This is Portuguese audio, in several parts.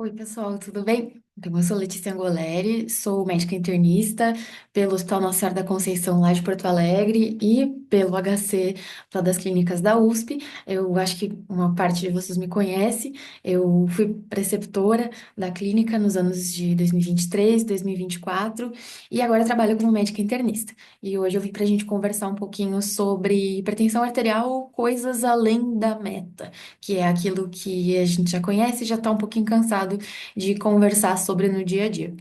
Oi, pessoal, tudo bem? Então, eu sou Letícia Angoleri, sou médica internista pelo Hospital Nossa Senhora da Conceição, lá de Porto Alegre, e pelo HC, lá das clínicas da USP. Eu acho que uma parte de vocês me conhece. Eu fui preceptora da clínica nos anos de 2023, 2024, e agora trabalho como médica internista. E hoje eu vim para a gente conversar um pouquinho sobre hipertensão arterial, coisas além da meta, que é aquilo que a gente já conhece e já está um pouquinho cansado de conversar sobre no dia a dia.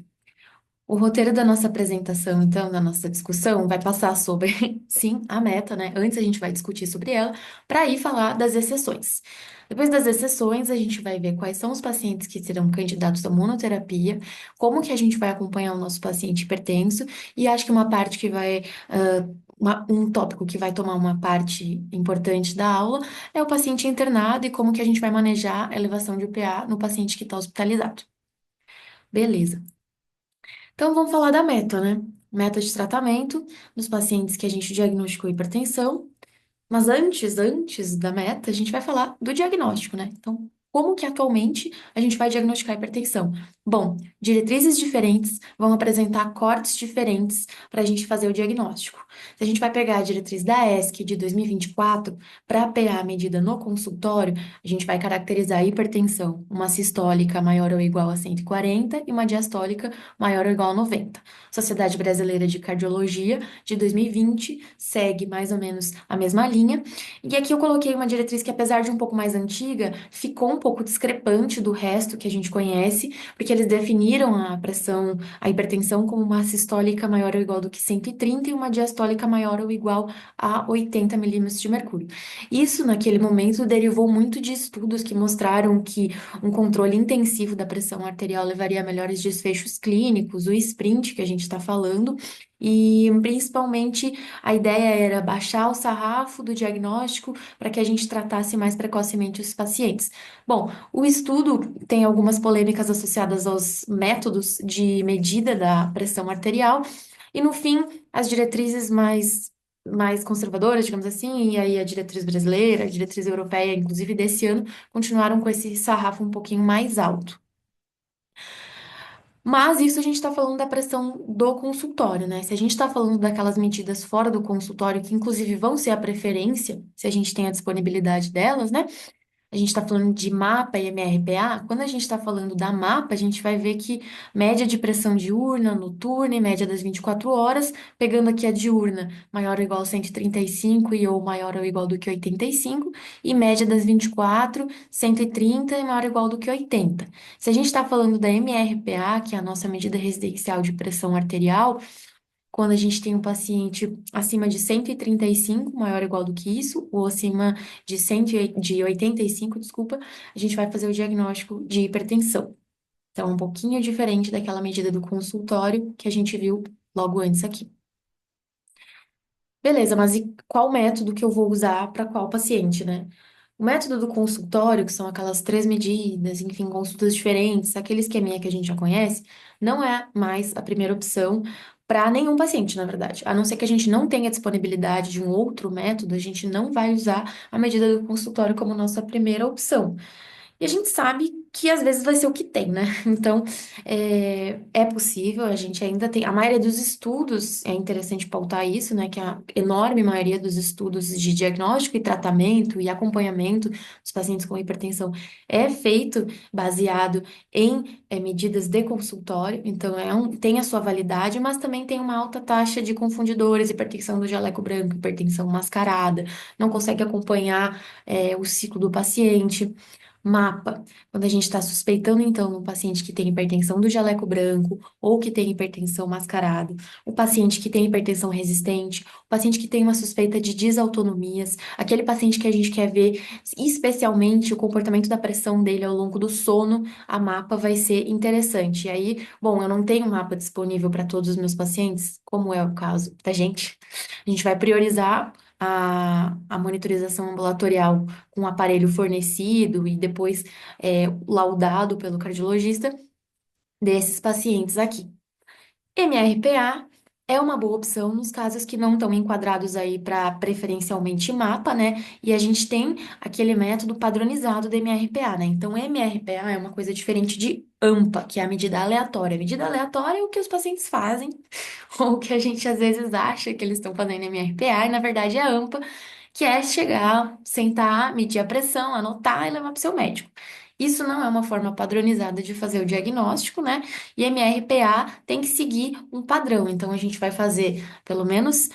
O roteiro da nossa apresentação, então, da nossa discussão, vai passar sobre, sim, a meta, né? Antes a gente vai discutir sobre ela, para ir falar das exceções. Depois das exceções, a gente vai ver quais são os pacientes que serão candidatos à monoterapia, como que a gente vai acompanhar o nosso paciente hipertenso, e acho que uma parte que vai, um tópico que vai tomar uma parte importante da aula é o paciente internado e como que a gente vai manejar a elevação de UPA no paciente que está hospitalizado. Beleza. Então, vamos falar da meta, né? Meta de tratamento dos pacientes que a gente diagnosticou hipertensão. Mas antes da meta, a gente vai falar do diagnóstico, né? Então, como que atualmente a gente vai diagnosticar hipertensão? Bom, diretrizes diferentes vão apresentar cortes diferentes para a gente fazer o diagnóstico. Se a gente vai pegar a diretriz da ESC de 2024 para pegar a medida no consultório, a gente vai caracterizar a hipertensão, uma sistólica maior ou igual a 140 e uma diastólica maior ou igual a 90. Sociedade Brasileira de Cardiologia de 2020 segue mais ou menos a mesma linha. E aqui eu coloquei uma diretriz que, apesar de um pouco mais antiga, ficou um pouco discrepante do resto que a gente conhece, porque eles definiram a pressão, a hipertensão como uma sistólica maior ou igual do que 130 e uma diastólica maior ou igual a 80 milímetros de mercúrio. Isso, naquele momento, derivou muito de estudos que mostraram que um controle intensivo da pressão arterial levaria a melhores desfechos clínicos, o sprint que a gente está falando, e principalmente a ideia era baixar o sarrafo do diagnóstico para que a gente tratasse mais precocemente os pacientes. Bom, o estudo tem algumas polêmicas associadas aos métodos de medida da pressão arterial, e no fim, as diretrizes mais conservadoras, digamos assim, e aí a diretriz brasileira, a diretriz europeia, inclusive desse ano, continuaram com esse sarrafo um pouquinho mais alto. Mas isso a gente está falando da pressão do consultório, né? Se a gente está falando daquelas medidas fora do consultório, que inclusive vão ser a preferência, se a gente tem a disponibilidade delas, né? A gente está falando de MAPA e MRPA. Quando a gente está falando da MAPA, a gente vai ver que média de pressão diurna, noturna e média das 24 horas, pegando aqui a diurna, maior ou igual a 135 e ou maior ou igual do que 85, e média das 24, 130 e maior ou igual do que 80. Se a gente está falando da MRPA, que é a nossa medida residencial de pressão arterial, quando a gente tem um paciente acima de 135, maior ou igual do que isso, ou acima de 100, de 85, desculpa, a gente vai fazer o diagnóstico de hipertensão. Então, é um pouquinho diferente daquela medida do consultório que a gente viu logo antes aqui. Beleza, mas e qual método que eu vou usar para qual paciente, né? O método do consultório, que são aquelas três medidas, enfim, consultas diferentes, aquele esqueminha que a gente já conhece, não é mais a primeira opção para nenhum paciente, na verdade. A não ser que a gente não tenha disponibilidade de um outro método, a gente não vai usar a medida do consultório como nossa primeira opção. E a gente sabe que às vezes vai ser o que tem, né? Então, é possível, a gente ainda tem. A maioria dos estudos, é interessante pautar isso, né? Que a enorme maioria dos estudos de diagnóstico e tratamento e acompanhamento dos pacientes com hipertensão é feito baseado em medidas de consultório, então tem a sua validade, mas também tem uma alta taxa de confundidores, hipertensão do jaleco branco, hipertensão mascarada, não consegue acompanhar o ciclo do paciente. MAPA, quando a gente está suspeitando, então, um paciente que tem hipertensão do jaleco branco ou que tem hipertensão mascarada, o paciente que tem hipertensão resistente, o paciente que tem uma suspeita de desautonomias, aquele paciente que a gente quer ver especialmente o comportamento da pressão dele ao longo do sono, a MAPA vai ser interessante. E aí, bom, eu não tenho MAPA disponível para todos os meus pacientes, como é o caso da gente. A gente vai priorizar a monitorização ambulatorial com o aparelho fornecido e depois laudado pelo cardiologista desses pacientes aqui. MRPA É uma boa opção nos casos que não estão enquadrados aí para preferencialmente mapa, né? E a gente tem aquele método padronizado do MRPA, né? Então, MRPA é uma coisa diferente de AMPA, que é a medida aleatória. A medida aleatória é o que os pacientes fazem, ou o que a gente às vezes acha que eles estão fazendo MRPA, e na verdade é a AMPA, que é chegar, sentar, medir a pressão, anotar e levar para o seu médico. Isso não é uma forma padronizada de fazer o diagnóstico, né? E MRPA tem que seguir um padrão. Então, a gente vai fazer pelo menos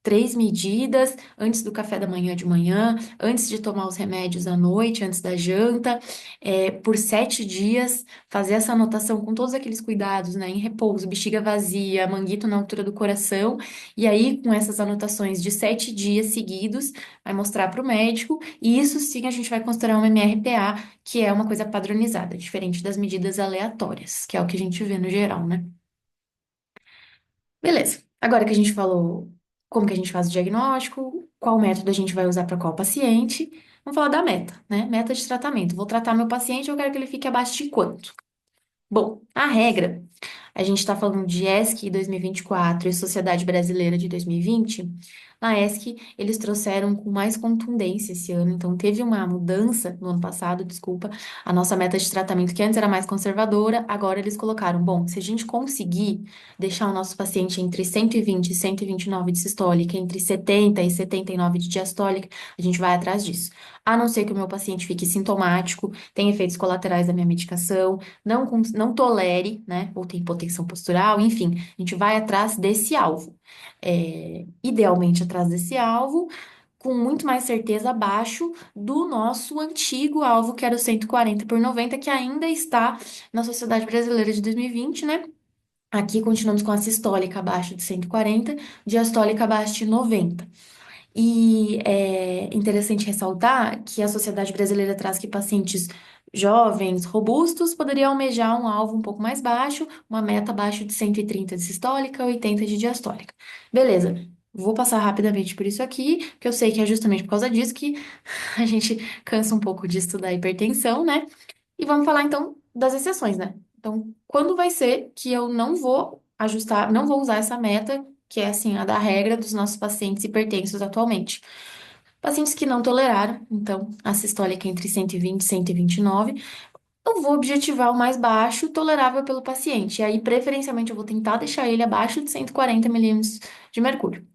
três medidas antes do café da manhã de manhã, antes de tomar os remédios à noite, antes da janta, por 7 dias, fazer essa anotação com todos aqueles cuidados, né? Em repouso, bexiga vazia, manguito na altura do coração. E aí, com essas anotações de 7 dias seguidos, vai mostrar para o médico, e isso sim a gente vai considerar um MRPA, que é uma coisa padronizada, diferente das medidas aleatórias, que é o que a gente vê no geral, né? Beleza. Agora que a gente falou como que a gente faz o diagnóstico, qual método a gente vai usar para qual paciente, vamos falar da meta, né? Meta de tratamento. Vou tratar meu paciente, eu quero que ele fique abaixo de quanto? Bom, a regra, a gente está falando de ESC 2024 e Sociedade Brasileira de 2020. Na ESC, eles trouxeram com mais contundência esse ano, então teve uma mudança no ano passado, desculpa, a nossa meta de tratamento, que antes era mais conservadora, agora eles colocaram, bom, se a gente conseguir deixar o nosso paciente entre 120 e 129 de sistólica, entre 70 e 79 de diastólica, a gente vai atrás disso. A não ser que o meu paciente fique sintomático, tenha efeitos colaterais da minha medicação, não tolere, né, ou tem hipotensão postural, enfim, a gente vai atrás desse alvo. Idealmente atrás desse alvo, com muito mais certeza abaixo do nosso antigo alvo, que era o 140/90, que ainda está na Sociedade Brasileira de 2020, né? Aqui continuamos com a sistólica abaixo de 140, diastólica abaixo de 90. E é interessante ressaltar que a Sociedade Brasileira traz que pacientes jovens, robustos, poderiam almejar um alvo um pouco mais baixo, uma meta abaixo de 130 de sistólica, 80 de diastólica. Beleza. Vou passar rapidamente por isso aqui, porque eu sei que é justamente por causa disso que a gente cansa um pouco de estudar hipertensão, né? E vamos falar então das exceções, né? Então, quando vai ser que eu não vou ajustar, não vou usar essa meta, que é assim, a da regra dos nossos pacientes hipertensos atualmente? Pacientes que não toleraram, então, a sistólica entre 120 e 129, eu vou objetivar o mais baixo tolerável pelo paciente. E aí, preferencialmente, eu vou tentar deixar ele abaixo de 140 milímetros de mercúrio.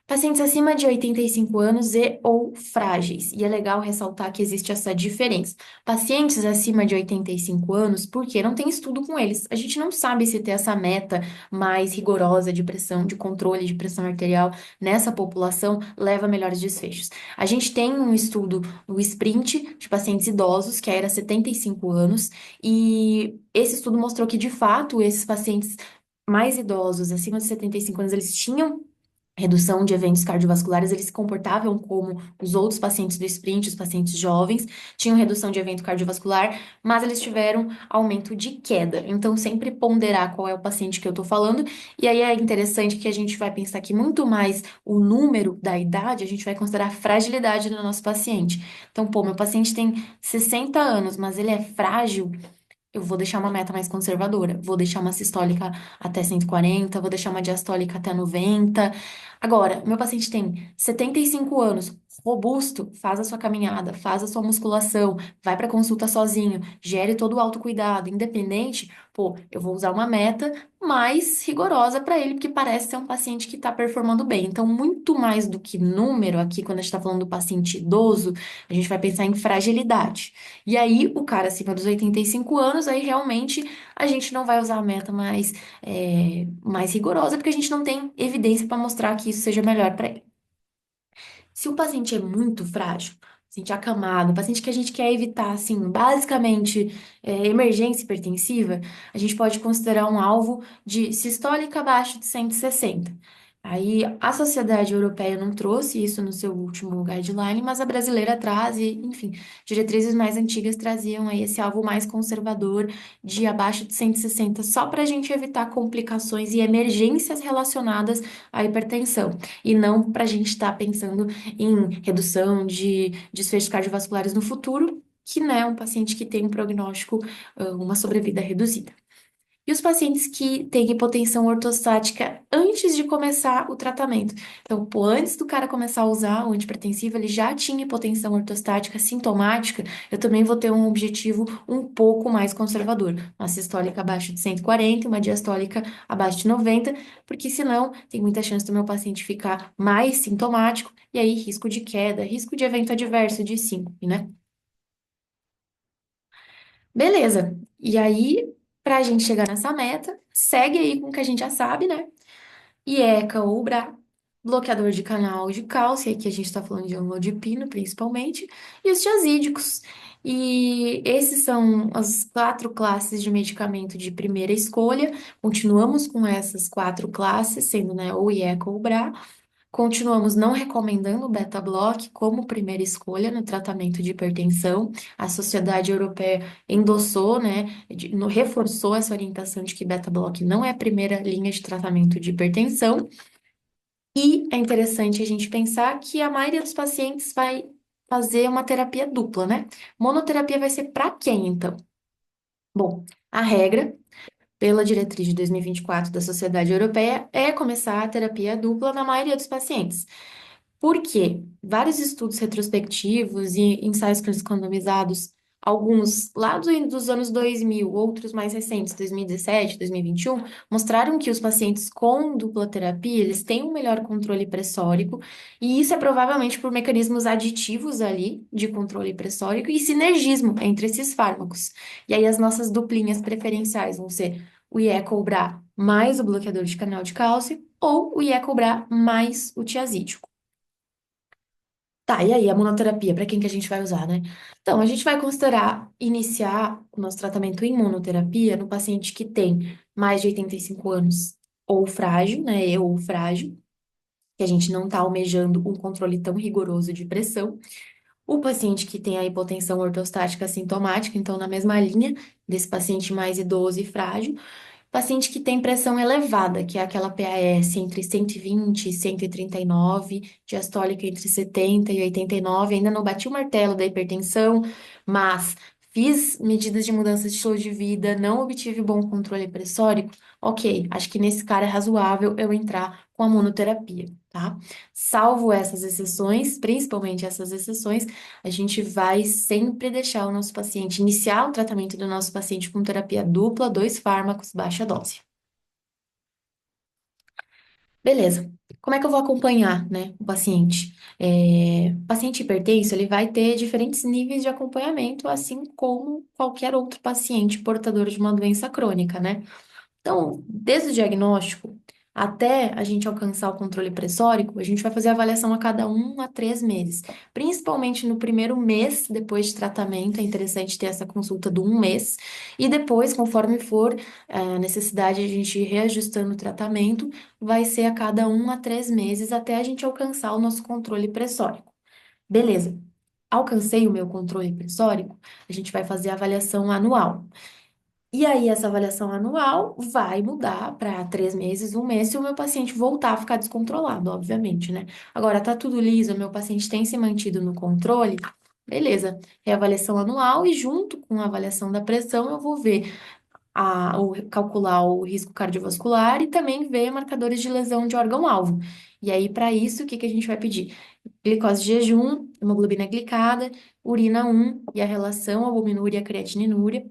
Pacientes acima de 85 anos e ou frágeis. E é legal ressaltar que existe essa diferença. Pacientes acima de 85 anos, porque não tem estudo com eles. A gente não sabe se ter essa meta mais rigorosa de pressão, de controle de pressão arterial nessa população leva a melhores desfechos. A gente tem um estudo no Sprint de pacientes idosos, que era 75 anos, e esse estudo mostrou que, de fato, esses pacientes mais idosos, acima de 75 anos, eles tinham redução de eventos cardiovasculares, eles se comportavam como os outros pacientes do sprint, os pacientes jovens, tinham redução de evento cardiovascular, mas eles tiveram aumento de queda. Então, sempre ponderar qual é o paciente que eu tô falando, e aí é interessante que a gente vai pensar que muito mais o número da idade, a gente vai considerar a fragilidade do nosso paciente. Então, pô, meu paciente tem 60 anos, mas ele é frágil, eu vou deixar uma meta mais conservadora. Vou deixar uma sistólica até 140, vou deixar uma diastólica até 90. Agora, meu paciente tem 75 anos, robusto, faz a sua caminhada, faz a sua musculação, vai para consulta sozinho, gere todo o autocuidado, independente, pô, eu vou usar uma meta mais rigorosa para ele, porque parece ser um paciente que está performando bem. Então, muito mais do que número aqui, quando a gente está falando do paciente idoso, a gente vai pensar em fragilidade. E aí, o cara acima dos 85 anos, aí realmente a gente não vai usar a meta mais rigorosa, porque a gente não tem evidência para mostrar que isso seja melhor para ele. Se o paciente é muito frágil, paciente acamado, paciente que a gente quer evitar, assim, basicamente, emergência hipertensiva, a gente pode considerar um alvo de sistólica abaixo de 160. Aí, a Sociedade Europeia não trouxe isso no seu último guideline, mas a brasileira traz, e, enfim, diretrizes mais antigas traziam aí esse alvo mais conservador de abaixo de 160, só para a gente evitar complicações e emergências relacionadas à hipertensão, e não para a gente estar pensando em redução de desfechos cardiovasculares no futuro, que não é um paciente que tem um prognóstico, uma sobrevida reduzida. e os pacientes que têm hipotensão ortostática antes de começar o tratamento. Então, pô, antes do cara começar a usar o antihipertensivo, ele já tinha hipotensão ortostática sintomática, eu também vou ter um objetivo um pouco mais conservador. Uma sistólica abaixo de 140 e uma diastólica abaixo de 90, porque senão tem muita chance do meu paciente ficar mais sintomático, e aí risco de queda, risco de evento adverso de síncope, né? Beleza. E aí, para a gente chegar nessa meta, segue aí com o que a gente já sabe, né? IECA ou BRA, bloqueador de canal de cálcio, aí que a gente está falando de amlodipino, principalmente, e os tiazídicos. E esses são as quatro classes de medicamento de primeira escolha. Continuamos com essas quatro classes, sendo, né, ou IECA ou BRA. Continuamos não recomendando o beta-block como primeira escolha no tratamento de hipertensão. A Sociedade Europeia endossou, né, reforçou essa orientação de que beta-block não é a primeira linha de tratamento de hipertensão. E é interessante a gente pensar que a maioria dos pacientes vai fazer uma terapia dupla, né? Monoterapia vai ser para quem, então? Bom, a regra pela diretriz de 2024 da Sociedade Europeia é começar a terapia dupla na maioria dos pacientes. Por quê? Vários estudos retrospectivos e ensaios clínicos randomizados, alguns lá dos anos 2000, outros mais recentes, 2017, 2021, mostraram que os pacientes com dupla terapia, eles têm um melhor controle pressórico, e isso é provavelmente por mecanismos aditivos ali de controle pressórico e sinergismo entre esses fármacos. E aí as nossas duplinhas preferenciais vão ser o IE-Cobra mais o bloqueador de canal de cálcio ou o IE-Cobra mais o tiazídico. Tá, e aí a monoterapia, para quem que a gente vai usar, né? Então, a gente vai considerar iniciar o nosso tratamento em monoterapia no paciente que tem mais de 85 anos ou frágil, né? Ou frágil, que a gente não tá almejando um controle tão rigoroso de pressão. O paciente que tem a hipotensão ortostática sintomática, então, na mesma linha desse paciente mais idoso e frágil. Paciente que tem pressão elevada, que é aquela PAS entre 120 e 139, diastólica entre 70 e 89, ainda não bati o martelo da hipertensão, mas fiz medidas de mudança de estilo de vida, não obtive bom controle pressórico, ok, acho que nesse cara é razoável eu entrar com a monoterapia, tá? Salvo essas exceções, principalmente essas exceções, a gente vai sempre deixar o nosso paciente iniciar o tratamento do nosso paciente com terapia dupla, dois fármacos, baixa dose. Beleza. Como é que eu vou acompanhar, né, o paciente? O paciente hipertenso, ele vai ter diferentes níveis de acompanhamento, assim como qualquer outro paciente portador de uma doença crônica, né? Então, desde o diagnóstico até a gente alcançar o controle pressórico, a gente vai fazer avaliação a cada 1 a 3 meses. Principalmente no primeiro mês depois de tratamento, é interessante ter essa consulta do 1 mês. E depois, conforme for a necessidade, a gente ir reajustando o tratamento, vai ser a cada 1 a 3 meses até a gente alcançar o nosso controle pressórico. Beleza. Alcancei o meu controle pressórico, a gente vai fazer a avaliação anual. E aí, essa avaliação anual vai mudar para 3 meses, 1 mês, se o meu paciente voltar a ficar descontrolado, obviamente, né? Agora, tá tudo liso, o meu paciente tem se mantido no controle, beleza. É avaliação anual e junto com a avaliação da pressão, eu vou ver calcular o risco cardiovascular e também ver marcadores de lesão de órgão-alvo. E aí, para isso, o que que a gente vai pedir? Glicose de jejum, hemoglobina glicada, urina 1 e a relação albuminúria-creatinínúria,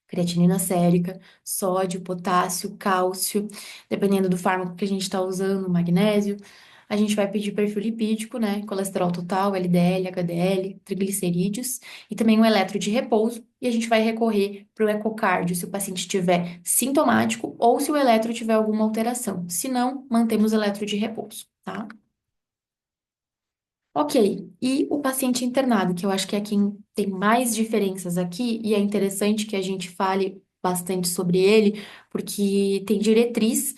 creatinina sérica, sódio, potássio, cálcio, dependendo do fármaco que a gente está usando, magnésio. A gente vai pedir perfil lipídico, né? Colesterol total, LDL, HDL, triglicerídeos e também um eletro de repouso. E a gente vai recorrer para o ecocardio se o paciente estiver sintomático ou se o eletro tiver alguma alteração. Se não, mantemos o eletro de repouso, tá? Ok, e o paciente internado, que eu acho que é quem tem mais diferenças aqui, e é interessante que a gente fale bastante sobre ele, porque tem diretriz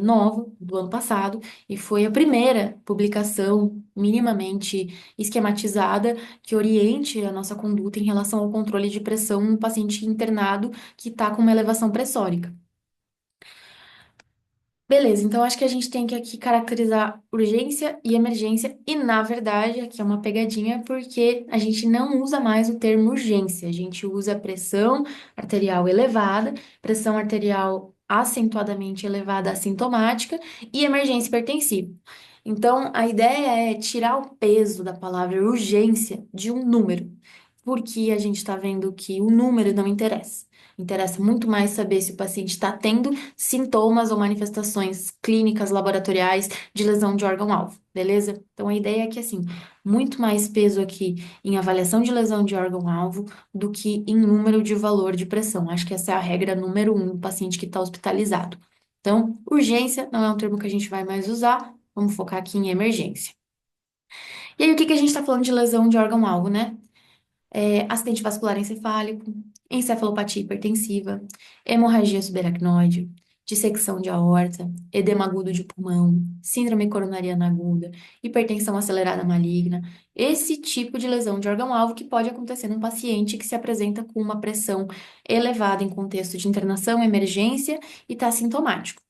nova do ano passado, e foi a primeira publicação minimamente esquematizada que oriente a nossa conduta em relação ao controle de pressão no paciente internado que está com uma elevação pressórica. Beleza, então acho que a gente tem que aqui caracterizar urgência e emergência, e na verdade aqui é uma pegadinha, porque a gente não usa mais o termo urgência, a gente usa pressão arterial elevada, pressão arterial acentuadamente elevada assintomática e emergência hipertensiva. Então a ideia é tirar o peso da palavra urgência de um número, porque a gente está vendo que o número não interessa. Interessa muito mais saber se o paciente está tendo sintomas ou manifestações clínicas laboratoriais de lesão de órgão-alvo, beleza? Então a ideia é que, assim, muito mais peso aqui em avaliação de lesão de órgão-alvo do que em número de valor de pressão. Acho que essa é a regra número um do paciente que está hospitalizado. Então, urgência não é um termo que a gente vai mais usar, vamos focar aqui em emergência. E aí, o que que a gente está falando de lesão de órgão-alvo, né? Acidente vascular encefálico, encefalopatia hipertensiva, hemorragia subaracnoide, dissecção de aorta, edema agudo de pulmão, síndrome coronariana aguda, hipertensão acelerada maligna, esse tipo de lesão de órgão-alvo que pode acontecer num paciente que se apresenta com uma pressão elevada em contexto de internação, emergência e está sintomático.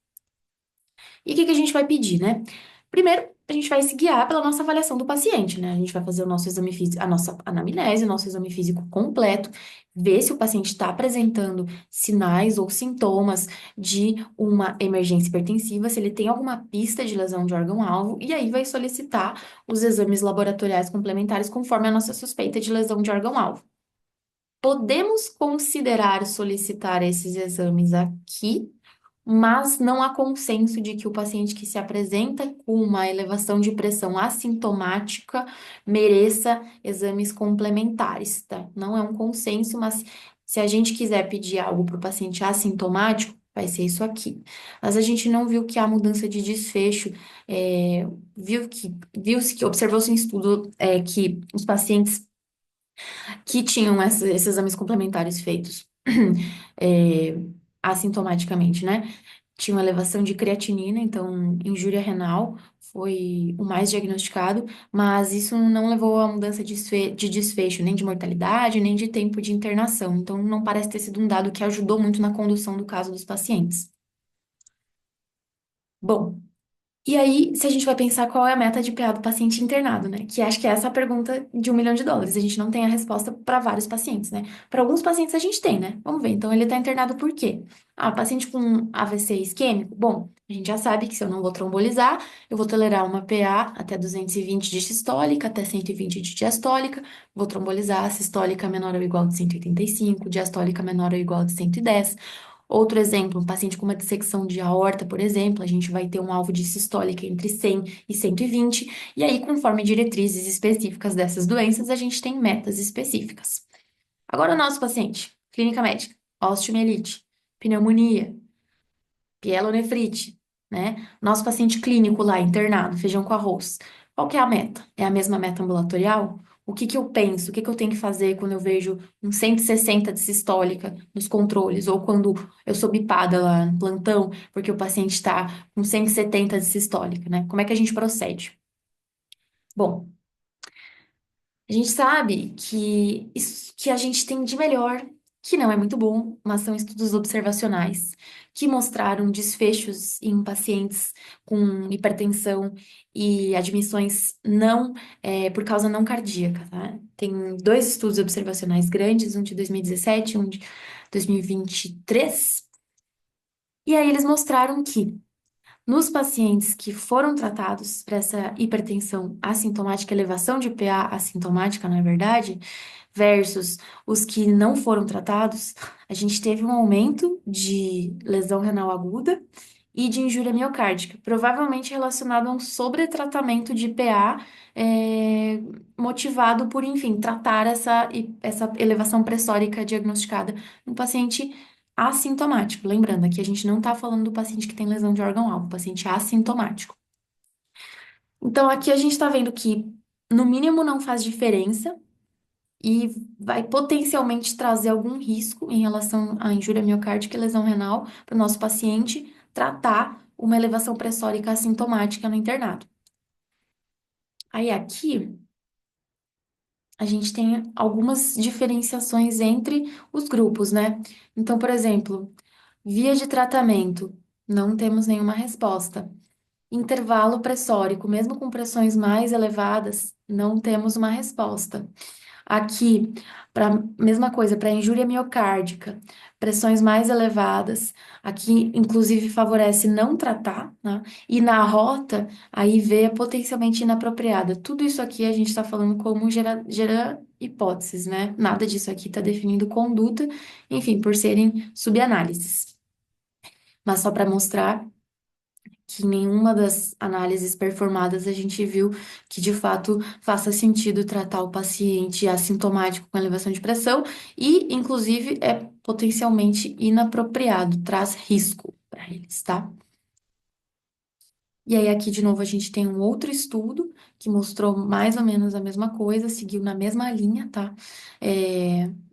E o que que a gente vai pedir, né? Primeiro, a gente vai se guiar pela nossa avaliação do paciente, né? A gente vai fazer o nosso exame físico, a nossa anamnese, o nosso exame físico completo, ver se o paciente está apresentando sinais ou sintomas de uma emergência hipertensiva, se ele tem alguma pista de lesão de órgão-alvo, e aí vai solicitar os exames laboratoriais complementares conforme a nossa suspeita de lesão de órgão-alvo. Podemos considerar solicitar esses exames aqui, mas não há consenso de que o paciente que se apresenta com uma elevação de pressão assintomática mereça exames complementares, tá? Não é um consenso, mas se a gente quiser pedir algo para o paciente assintomático, vai ser isso aqui. Mas a gente não viu que há mudança de desfecho, viu-se que observou-se em estudo que os pacientes que tinham esses exames complementares feitos é, assintomaticamente, né? Tinha uma elevação de creatinina, então injúria renal foi o mais diagnosticado, mas isso não levou a mudança de desfecho, nem de mortalidade, nem de tempo de internação. Então não parece ter sido um dado que ajudou muito na condução do caso dos pacientes. Bom, e aí, se a gente vai pensar qual é a meta de PA do paciente internado, né? Que acho que é essa a pergunta de US$ 1 milhão. A gente não tem a resposta para vários pacientes, né? Para alguns pacientes a gente tem, né? Vamos ver. Então, ele está internado por quê? Ah, paciente com AVC isquêmico? Bom, a gente já sabe que se eu não vou trombolizar, eu vou tolerar uma PA até 220 de sistólica, até 120 de diastólica. Vou trombolizar a sistólica menor ou igual de 185, diastólica menor ou igual de 110. Outro exemplo, um paciente com uma dissecção de aorta, por exemplo, a gente vai ter um alvo de sistólica entre 100 e 120, e aí, conforme diretrizes específicas dessas doenças, a gente tem metas específicas. Agora, o nosso paciente, clínica médica, osteomielite, pneumonia, pielonefrite, né? Nosso paciente clínico lá, internado, feijão com arroz. Qual que é a meta? É a mesma meta ambulatorial? O que que eu penso? O que que eu tenho que fazer quando eu vejo um 160 de sistólica nos controles? Ou quando eu sou bipada lá no plantão, porque o paciente está com 170 de sistólica, né? Como é que a gente procede? Bom, a gente sabe que isso que a gente tem de melhor, que não é muito bom, mas são estudos observacionais que mostraram desfechos em pacientes com hipertensão e admissões não por causa não cardíaca, tá? Tem dois estudos observacionais grandes, um de 2017 e um de 2023, e aí eles mostraram que nos pacientes que foram tratados para essa hipertensão assintomática, elevação de PA assintomática, na verdade, versus os que não foram tratados, a gente teve um aumento de lesão renal aguda e de injúria miocárdica, provavelmente relacionado a um sobretratamento de PA, motivado por, enfim, tratar essa elevação pressórica diagnosticada no paciente assintomático. Lembrando, aqui a gente não está falando do paciente que tem lesão de órgão-alvo, paciente assintomático. Então, aqui a gente está vendo que, no mínimo, não faz diferença e vai potencialmente trazer algum risco em relação à injúria miocárdica e lesão renal para o nosso paciente tratar uma elevação pressórica assintomática no internado. Aí, aqui, a gente tem algumas diferenciações entre os grupos, né? Então, por exemplo, via de tratamento. Não temos nenhuma resposta. Intervalo pressórico, mesmo com pressões mais elevadas, não temos uma resposta. Aqui, para mesma coisa, para injúria miocárdica, pressões mais elevadas, aqui inclusive favorece não tratar, né? E na rota, a IV é potencialmente inapropriada. Tudo isso aqui a gente está falando como gera hipóteses, né? Nada disso aqui está definindo conduta, enfim, por serem subanálises. Mas só para mostrar que em nenhuma das análises performadas a gente viu que de fato faça sentido tratar o paciente assintomático com elevação de pressão e, inclusive, é potencialmente inapropriado, traz risco para eles, tá? E aí, aqui de novo, a gente tem um outro estudo que mostrou mais ou menos a mesma coisa, seguiu na mesma linha, tá?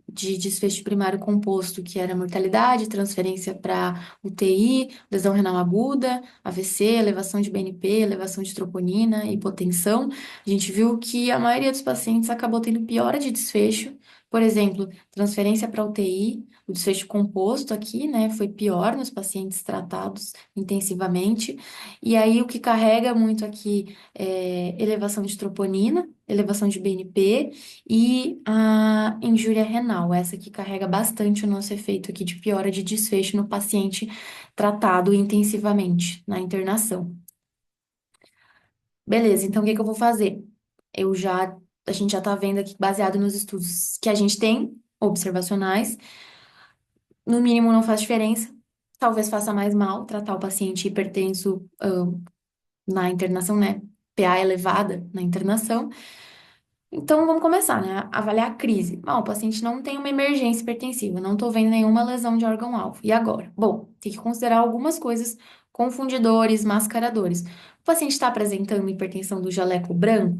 De desfecho primário composto, que era mortalidade, transferência para UTI, lesão renal aguda, AVC, elevação de BNP, elevação de troponina, hipotensão. A gente viu que a maioria dos pacientes acabou tendo piora de desfecho, por exemplo, transferência para UTI, o desfecho composto aqui, né, foi pior nos pacientes tratados intensivamente. E aí, o que carrega muito aqui é elevação de troponina, elevação de BNP e a injúria renal. Essa que carrega bastante o nosso efeito aqui de piora de desfecho no paciente tratado intensivamente na internação. Beleza, então o que que eu vou fazer? A gente já tá vendo aqui, baseado nos estudos que a gente tem, observacionais, no mínimo não faz diferença. Talvez faça mais mal tratar o paciente hipertenso, na internação, né? PA elevada na internação. Então, vamos começar, né? Avaliar a crise. Bom, o paciente não tem uma emergência hipertensiva, não estou vendo nenhuma lesão de órgão-alvo. E agora? Bom, tem que considerar algumas coisas confundidores, mascaradores. O paciente está apresentando hipertensão do jaleco branco?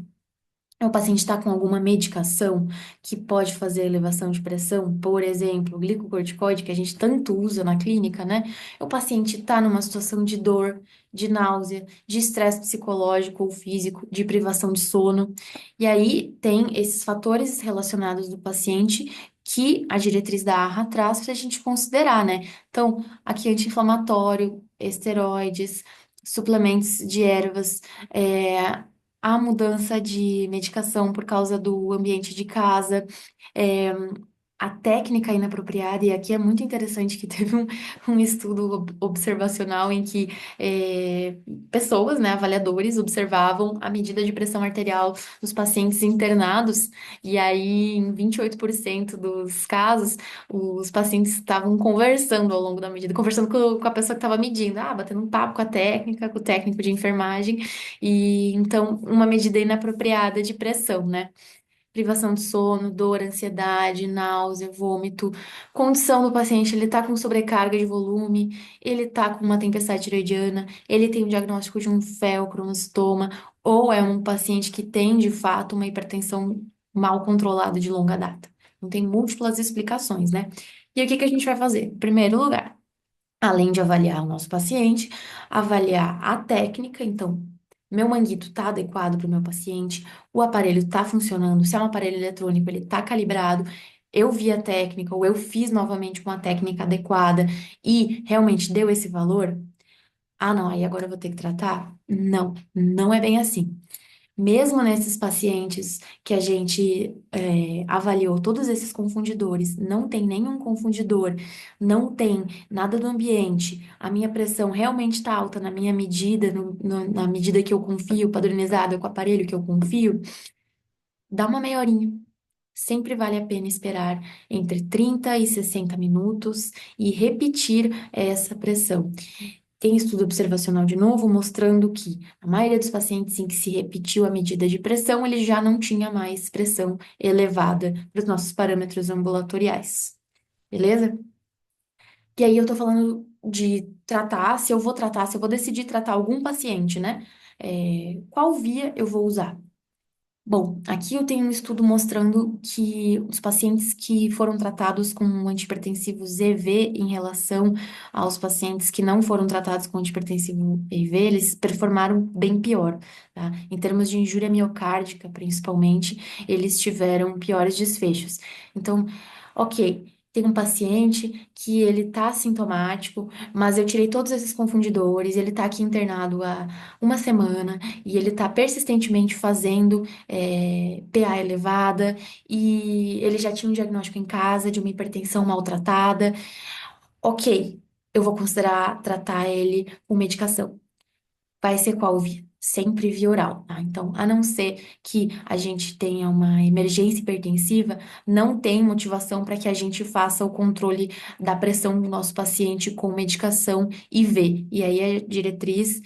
O paciente está com alguma medicação que pode fazer elevação de pressão, por exemplo, o glicocorticoide, que a gente tanto usa na clínica, né? O paciente está numa situação de dor, de náusea, de estresse psicológico ou físico, de privação de sono. E aí tem esses fatores relacionados do paciente que a diretriz da ARRA traz para a gente considerar, né? Então, aqui anti-inflamatório, esteroides, suplementos de ervas, a mudança de medicação por causa do ambiente de casa, é, a técnica inapropriada, e aqui é muito interessante que teve um estudo observacional em que pessoas, né, avaliadores, observavam a medida de pressão arterial dos pacientes internados, e aí em 28% dos casos, os pacientes estavam conversando ao longo da medida, conversando com a pessoa que estava medindo, batendo um papo com a técnica, com o técnico de enfermagem, e então uma medida inapropriada de pressão, né? Privação de sono, dor, ansiedade, náusea, vômito, condição do paciente, ele tá com sobrecarga de volume, ele tá com uma tempestade tiroidiana, ele tem um diagnóstico de um felcromostoma, ou é um paciente que tem, de fato, uma hipertensão mal controlada de longa data. Então, tem múltiplas explicações, né? E aí, o que que a gente vai fazer? Em primeiro lugar, além de avaliar o nosso paciente, avaliar a técnica, então, meu manguito está adequado para o meu paciente, o aparelho está funcionando, se é um aparelho eletrônico, ele está calibrado, eu vi a técnica, ou eu fiz novamente com a técnica adequada e realmente deu esse valor. Ah, não, aí agora eu vou ter que tratar? Não, não é bem assim. Mesmo nesses pacientes que a gente avaliou todos esses confundidores, não tem nenhum confundidor, não tem nada do ambiente, a minha pressão realmente está alta na minha medida, na medida que eu confio, padronizada com o aparelho que eu confio, dá uma meia horinha. Sempre vale a pena esperar entre 30 e 60 minutos e repetir essa pressão. Tem estudo observacional de novo mostrando que a maioria dos pacientes em que se repetiu a medida de pressão, ele já não tinha mais pressão elevada para os nossos parâmetros ambulatoriais. Beleza? E aí eu tô falando de tratar, se eu vou tratar, se eu vou decidir tratar algum paciente, né? Qual via eu vou usar? Bom, aqui eu tenho um estudo mostrando que os pacientes que foram tratados com antihipertensivos EV em relação aos pacientes que não foram tratados com antihipertensivo EV, eles performaram bem pior, tá? Em termos de injúria miocárdica, principalmente, eles tiveram piores desfechos. Então, ok. tem um paciente que ele tá sintomático, mas eu tirei todos esses confundidores, ele tá aqui internado há uma semana e ele tá persistentemente fazendo PA elevada e ele já tinha um diagnóstico em casa de uma hipertensão maltratada. Ok, eu vou considerar tratar ele com medicação. Vai ser qual via? Sempre via oral, tá? Então, a não ser que a gente tenha uma emergência hipertensiva, não tem motivação para que a gente faça o controle da pressão do nosso paciente com medicação IV. E aí a diretriz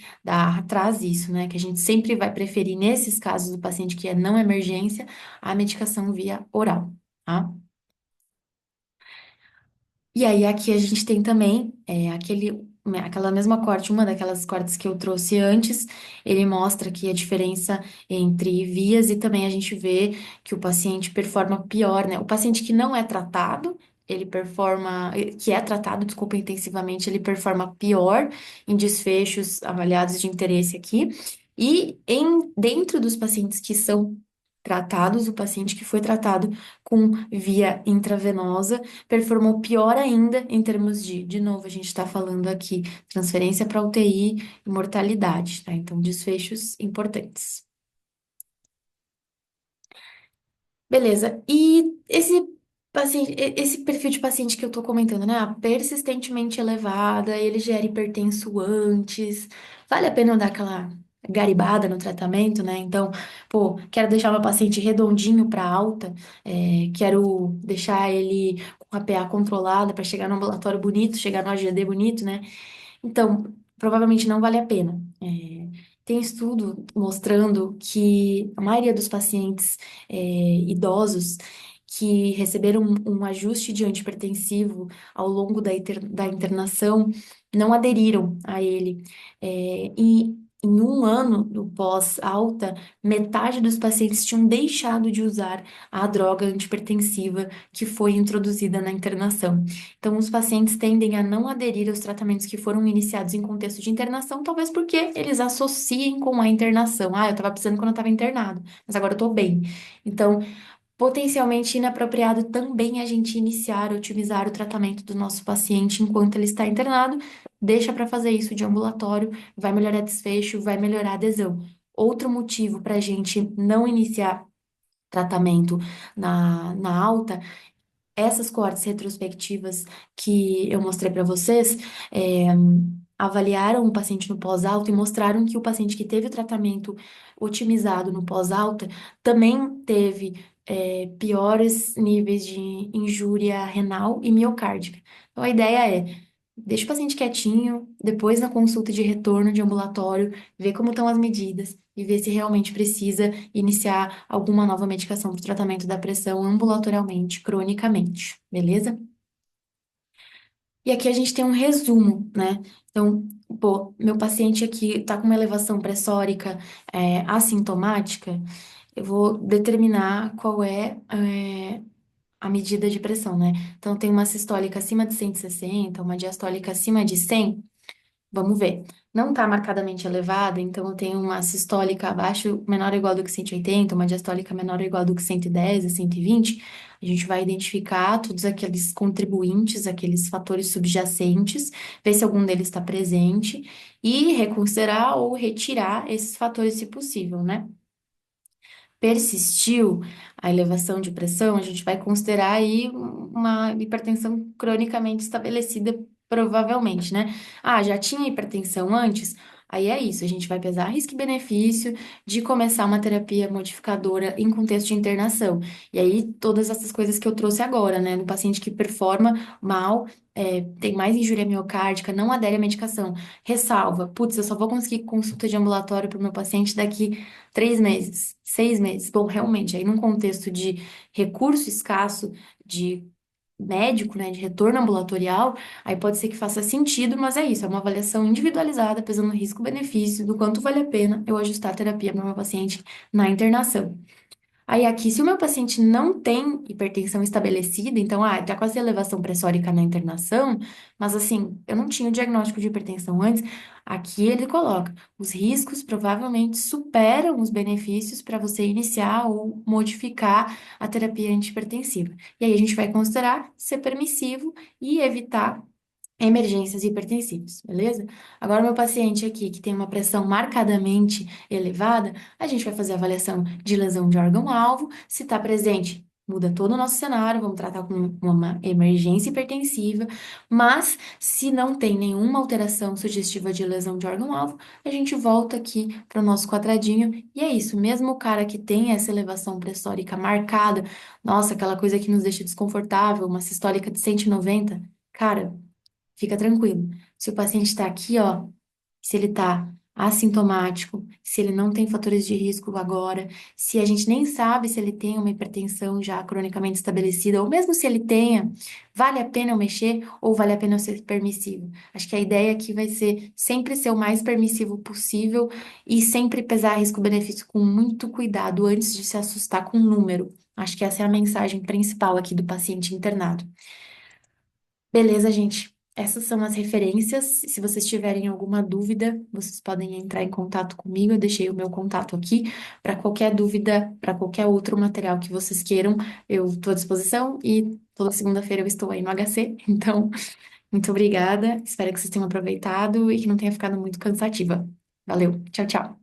traz isso, né? Que a gente sempre vai preferir, nesses casos do paciente que é não emergência, a medicação via oral, tá? E aí, aqui a gente tem também aquela mesma corte, uma daquelas cortes que eu trouxe antes, ele mostra aqui a diferença entre vias e também a gente vê que o paciente performa pior, né? O paciente que não é tratado, que é tratado, desculpa, intensivamente, ele performa pior em desfechos avaliados de interesse aqui. E dentro dos pacientes que são tratados, o paciente que foi tratado com via intravenosa performou pior ainda em termos de novo, a gente está falando aqui, transferência para UTI e mortalidade, tá? Então, desfechos importantes. Beleza. E esse perfil de paciente que eu tô comentando, né? Persistentemente elevada, ele já era hipertenso antes. Vale a pena eu dar aquela garibada no tratamento, né? Então, pô, quero deixar meu paciente redondinho para alta, quero deixar ele com a PA controlada para chegar no ambulatório bonito, chegar no AGD bonito, né? Então, provavelmente não vale a pena. Tem estudo mostrando que a maioria dos pacientes idosos que receberam um ajuste de antipertensivo ao longo da internação não aderiram a ele. E em um ano do pós-alta, metade dos pacientes tinham deixado de usar a droga antipertensiva que foi introduzida na internação. Então, os pacientes tendem a não aderir aos tratamentos que foram iniciados em contexto de internação, talvez porque eles associem com a internação. Ah, eu estava precisando quando eu estava internado, mas agora eu estou bem. Então, potencialmente inapropriado também a gente iniciar, otimizar o tratamento do nosso paciente enquanto ele está internado. Deixa para fazer isso de ambulatório, vai melhorar desfecho, vai melhorar a adesão. Outro motivo para a gente não iniciar tratamento na alta, essas coortes retrospectivas que eu mostrei para vocês, é, avaliaram o paciente no pós-alta e mostraram que o paciente que teve o tratamento otimizado no pós-alta também teve piores níveis de injúria renal e miocárdica. Então, a ideia deixa o paciente quietinho, depois na consulta de retorno de ambulatório, ver como estão as medidas e ver se realmente precisa iniciar alguma nova medicação para o tratamento da pressão ambulatorialmente, cronicamente, beleza? E aqui a gente tem um resumo, né? Então, pô, meu paciente aqui está com uma elevação pressórica assintomática, eu vou determinar qual a medida de pressão, né? Então, tem uma sistólica acima de 160, uma diastólica acima de 100. Vamos ver. Não está marcadamente elevada, então eu tenho uma sistólica abaixo, menor ou igual do que 180, uma diastólica menor ou igual do que 110 a 120. A gente vai identificar todos aqueles contribuintes, aqueles fatores subjacentes, ver se algum deles está presente e reconsiderar ou retirar esses fatores, se possível, né? Persistiu a elevação de pressão, a gente vai considerar aí uma hipertensão cronicamente estabelecida, provavelmente, né? Ah, já tinha hipertensão antes? Aí é isso, a gente vai pesar risco e benefício de começar uma terapia modificadora em contexto de internação. E aí, todas essas coisas que eu trouxe agora, né? No paciente que performa mal, tem mais injúria miocárdica, não adere à medicação. Ressalva, putz, eu só vou conseguir consulta de ambulatório para o meu paciente daqui 3 meses, 6 meses. Bom, realmente, aí num contexto de recurso escasso, de médico, né, de retorno ambulatorial, aí pode ser que faça sentido, mas é isso, é uma avaliação individualizada, pesando risco-benefício, do quanto vale a pena eu ajustar a terapia para o meu paciente na internação. Aí aqui, se o meu paciente não tem hipertensão estabelecida, então, tá com essa elevação pressórica na internação, mas assim, eu não tinha o diagnóstico de hipertensão antes, aqui ele coloca, os riscos provavelmente superam os benefícios para você iniciar ou modificar a terapia antihipertensiva. E aí a gente vai considerar ser permissivo e evitar emergências hipertensivas, beleza? Agora, meu paciente aqui que tem uma pressão marcadamente elevada, a gente vai fazer a avaliação de lesão de órgão-alvo. Se está presente, muda todo o nosso cenário, vamos tratar com uma emergência hipertensiva. Mas, se não tem nenhuma alteração sugestiva de lesão de órgão-alvo, a gente volta aqui para o nosso quadradinho. E é isso, mesmo o cara que tem essa elevação pressórica marcada, nossa, aquela coisa que nos deixa desconfortável, uma sistólica de 190, cara. Fica tranquilo. Se o paciente está aqui, ó, se ele está assintomático, se ele não tem fatores de risco agora, se a gente nem sabe se ele tem uma hipertensão já cronicamente estabelecida, ou mesmo se ele tenha, vale a pena eu mexer ou vale a pena eu ser permissivo? Acho que a ideia aqui vai ser sempre ser o mais permissivo possível e sempre pesar risco-benefício com muito cuidado antes de se assustar com o número. Acho que essa é a mensagem principal aqui do paciente internado. Beleza, gente. Essas são as referências. Se vocês tiverem alguma dúvida, vocês podem entrar em contato comigo. Eu deixei o meu contato aqui. Para qualquer dúvida, para qualquer outro material que vocês queiram, eu estou à disposição. E toda segunda-feira eu estou aí no HC. Então, muito obrigada. Espero que vocês tenham aproveitado e que não tenha ficado muito cansativa. Valeu. Tchau, tchau.